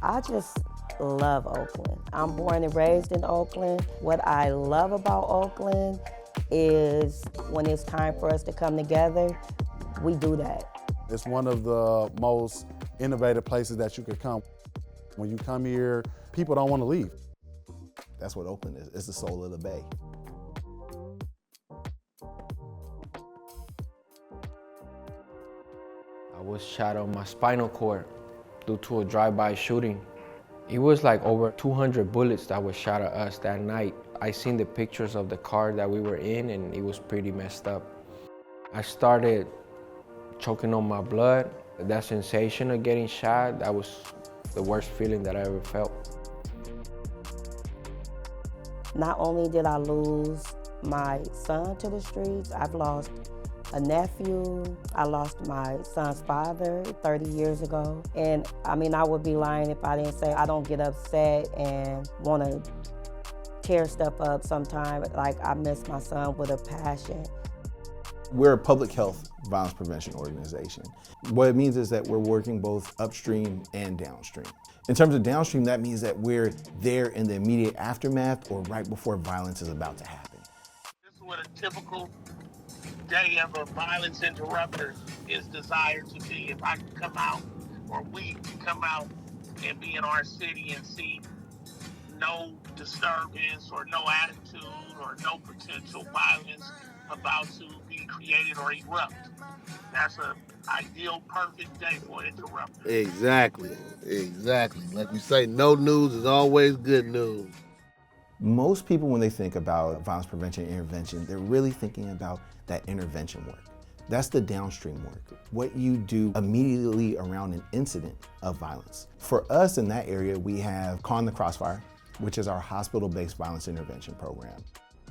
I just love Oakland. I'm born and raised in Oakland. What I love about Oakland is when it's time for us to come together, we do that. It's one of the most innovative places that you could come. When you come here, people don't want to leave. That's what Oakland is. It's the soul of the Bay. I was shot on my spinal cord due to a drive-by shooting. It was like over 200 bullets that was shot at us that night. I seen the pictures of the car that we were in and it was pretty messed up. I started choking on my blood. That sensation of getting shot, that was the worst feeling that I ever felt. Not only did I lose my son to the streets, I've lost a nephew. I lost my son's father 30 years ago. And I mean, I would be lying if I didn't say I don't get upset and want to tear stuff up sometimes. Like, I miss my son with a passion. We're a public health violence prevention organization. What it means is that we're working both upstream and downstream. In terms of downstream, that means that we're there in the immediate aftermath or right before violence is about to happen. This is what a typical day of a violence interrupter is desired to be. If I can come out, or we can come out and be in our city and see no disturbance or no attitude or no potential violence about to be created or erupt. That's an ideal, perfect day for an interrupter. Exactly. Like you say, no news is always good news. Most people, when they think about violence prevention and intervention, they're really thinking about that intervention work. That's the downstream work, what you do immediately around an incident of violence. For us in that area, we have Caught in the Crossfire, which is our hospital-based violence intervention program.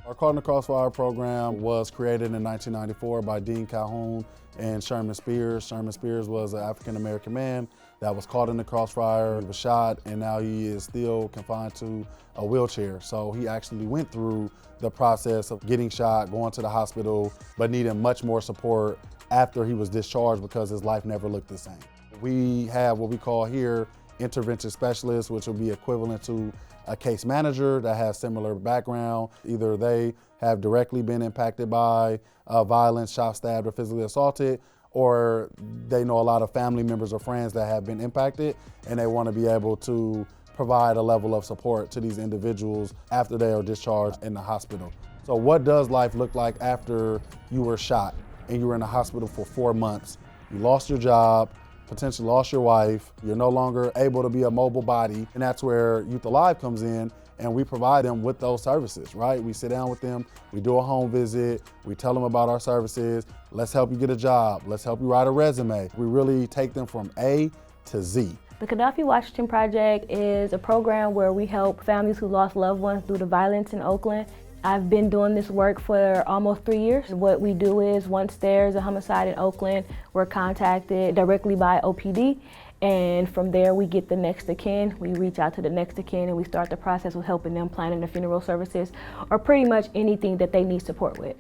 Our Caught in the Crossfire program was created in 1994 by Dean Calhoun and Sherman Spears. Sherman Spears was an African-American man that was caught in the crossfire. He was shot, and now he is still confined to a wheelchair. So he actually went through the process of getting shot, going to the hospital, but needing much more support after he was discharged because his life never looked the same. We have what we call here intervention specialists, which will be equivalent to a case manager that has similar background. Either they have directly been impacted by violence, shot, stabbed, or physically assaulted, or they know a lot of family members or friends that have been impacted, and they want to be able to provide a level of support to these individuals after they are discharged in the hospital. So what does life look like after you were shot and you were in the hospital for 4 months? You lost your job, potentially lost your wife, you're no longer able to be a mobile body, and that's where Youth Alive comes in, and we provide them with those services, right? We sit down with them, we do a home visit, we tell them about our services, let's help you get a job, let's help you write a resume. We really take them from A to Z. The Gaddafi Washington Project is a program where we help families who lost loved ones due to violence in Oakland. I've been doing this work for almost 3 years. What we do is once there's a homicide in Oakland, we're contacted directly by OPD, and from there we get the next of kin. We reach out to the next of kin and we start the process with helping them planning the funeral services or pretty much anything that they need support with.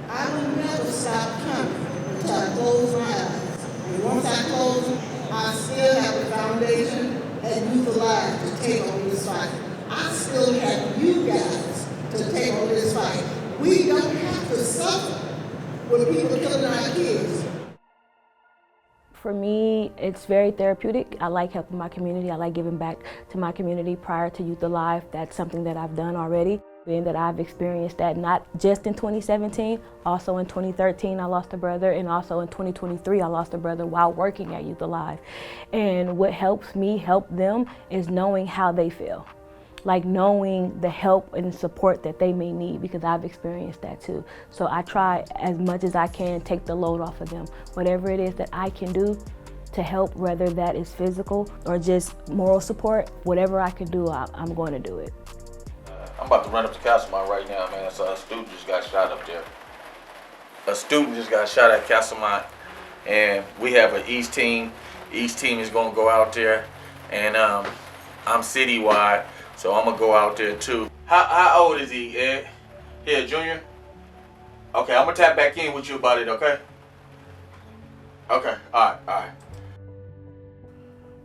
I will never stop coming until I close my eyes. And once I close them, I still have a foundation at Youth Alive to take on this fight. I still have you guys to take on this fight. We don't have to suffer with people killing our kids. For me, it's very therapeutic. I like helping my community. I like giving back to my community prior to Youth Alive. That's something that I've done already. And that I've experienced that not just in 2017, also in 2013 I lost a brother, and also in 2023 I lost a brother while working at Youth Alive. And what helps me help them is knowing how they feel. Like knowing the help and support that they may need, because I've experienced that too. So I try as much as I can take the load off of them. Whatever it is that I can do to help, whether that is physical or just moral support, whatever I can do, I'm going to do it. I'm about to run up to Castlemont right now, man. So a student just got shot up there. A student just got shot at Castlemont, and we have an East team. East team is going to go out there, and I'm citywide, so I'm going to go out there too. How old is he, Ed? He a junior? Okay, I'm going to tap back in with you about it, okay? Okay, all right.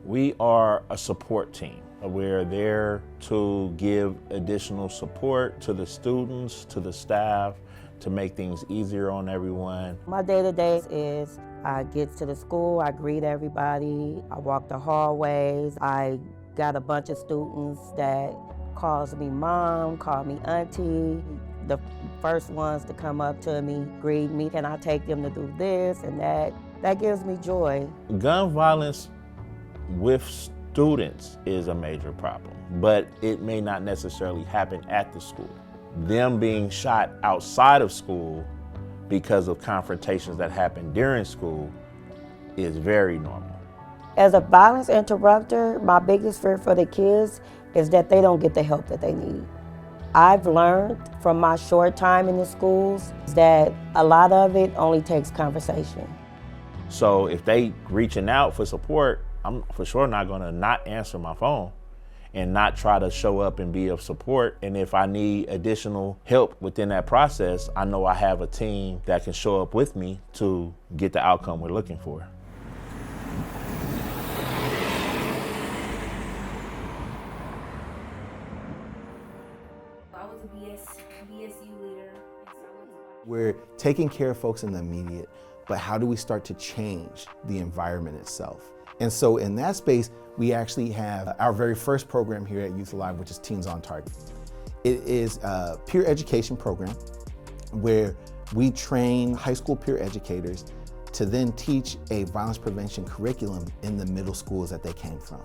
We are a support team. We're there to give additional support to the students, to the staff, to make things easier on everyone. My day-to-day is I get to the school, I greet everybody, I walk the hallways. I got a bunch of students that calls me mom, call me auntie. The first ones to come up to me, greet me, and I take them to do this and that. That gives me joy. Gun violence with students is a major problem, but it may not necessarily happen at the school. Them being shot outside of school because of confrontations that happen during school is very normal. As a violence interrupter, my biggest fear for the kids is that they don't get the help that they need. I've learned from my short time in the schools that a lot of it only takes conversation. So if they reaching out for support, I'm for sure not gonna not answer my phone and not try to show up and be of support. And if I need additional help within that process, I know I have a team that can show up with me to get the outcome we're looking for. I was a BSU leader. We're taking care of folks in the immediate, but how do we start to change the environment itself? And so in that space, we actually have our very first program here at Youth Alive, which is Teens on Target. It is a peer education program where we train high school peer educators to then teach a violence prevention curriculum in the middle schools that they came from.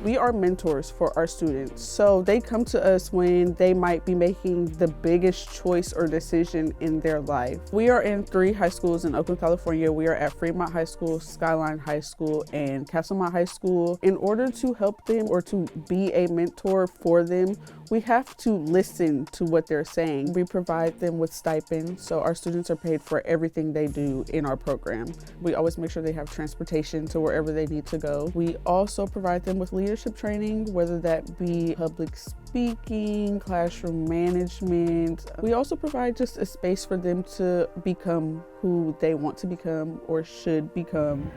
We are mentors for our students, so they come to us when they might be making the biggest choice or decision in their life. We are in 3 high schools in Oakland, California. We are at Fremont High School, Skyline High School, and Castlemont High School. In order to help them or to be a mentor for them, we have to listen to what they're saying. We provide them with stipends, so our students are paid for everything they do in our program. We always make sure they have transportation to wherever they need to go. We also provide them with leadership training, whether that be public speaking, classroom management. We also provide just a space for them to become who they want to become or should become.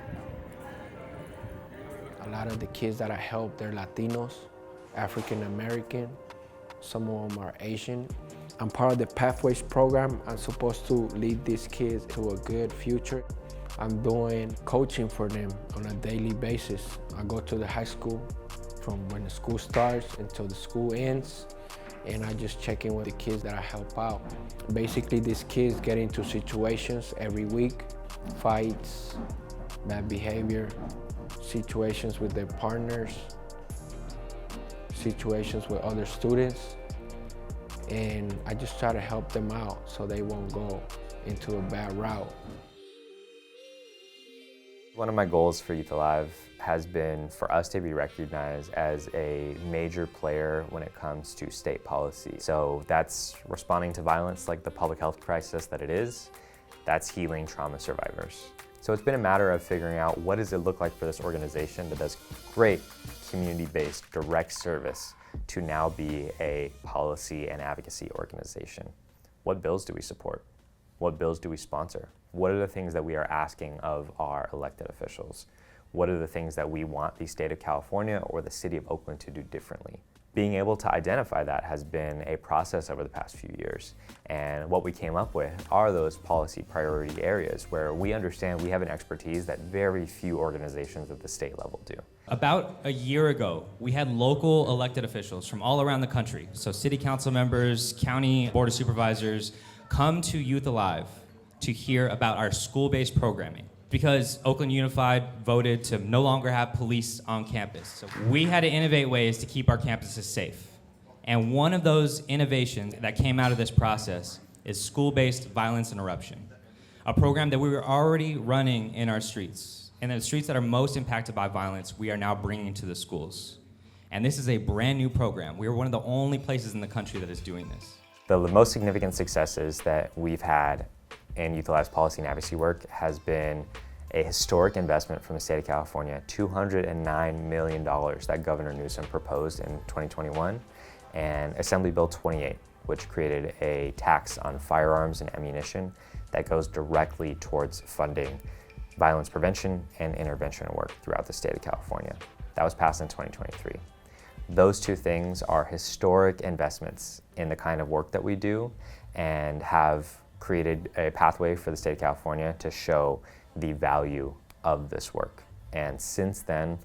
A lot of the kids that I help, they're Latinos, African American, some of them are Asian. I'm part of the Pathways program. I'm supposed to lead these kids to a good future. I'm doing coaching for them on a daily basis. I go to the high school from when the school starts until the school ends, and I just check in with the kids that I help out. Basically, these kids get into situations every week, fights, bad behavior, situations with their partners, situations with other students, and I just try to help them out so they won't go into a bad route. One of my goals for Youth Alive has been for us to be recognized as a major player when it comes to state policy. So that's responding to violence like the public health crisis that it is. That's healing trauma survivors. So it's been a matter of figuring out what does it look like for this organization that does great community-based direct service to now be a policy and advocacy organization. What bills do we support? What bills do we sponsor? What are the things that we are asking of our elected officials? What are the things that we want the state of California or the city of Oakland to do differently? Being able to identify that has been a process over the past few years. And what we came up with are those policy priority areas where we understand we have an expertise that very few organizations at the state level do. About a year ago, we had local elected officials from all around the country, so city council members, county board of supervisors, come to Youth Alive to hear about our school-based programming. Because Oakland Unified voted to no longer have police on campus. So we had to innovate ways to keep our campuses safe. And one of those innovations that came out of this process is school-based violence interruption, a program that we were already running in our streets. And the streets that are most impacted by violence, we are now bringing to the schools. And this is a brand new program. We are one of the only places in the country that is doing this. The most significant successes that we've had in Youth Alive's policy and advocacy work has been a historic investment from the state of California, $209 million that Governor Newsom proposed in 2021, and Assembly Bill 28, which created a tax on firearms and ammunition that goes directly towards funding violence prevention and intervention work throughout the state of California. That was passed in 2023. Those two things are historic investments in the kind of work that we do and have created a pathway for the state of California to show the value of this work. And since then,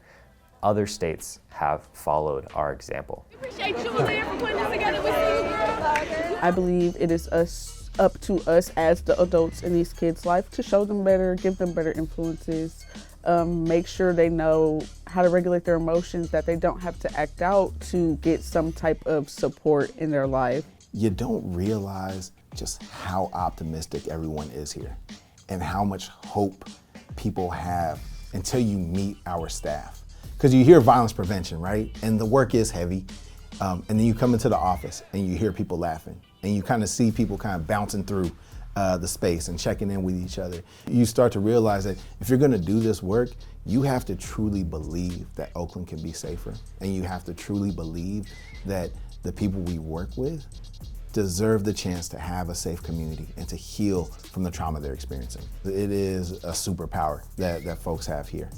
other states have followed our example. Appreciate you, Aaliyah, for putting this together with you, girl. I believe it is up to us as the adults in these kids' life to show them better, give them better influences, make sure they know how to regulate their emotions, that they don't have to act out to get some type of support in their life. You don't realize just how optimistic everyone is here and how much hope people have until you meet our staff. Because you hear violence prevention, right? And the work is heavy. And then you come into the office and you hear people laughing and you kind of see people kind of bouncing through the space and checking in with each other. You start to realize that if you're gonna do this work, you have to truly believe that Oakland can be safer. And you have to truly believe that the people we work with deserve the chance to have a safe community and to heal from the trauma they're experiencing. It is a superpower that folks have here.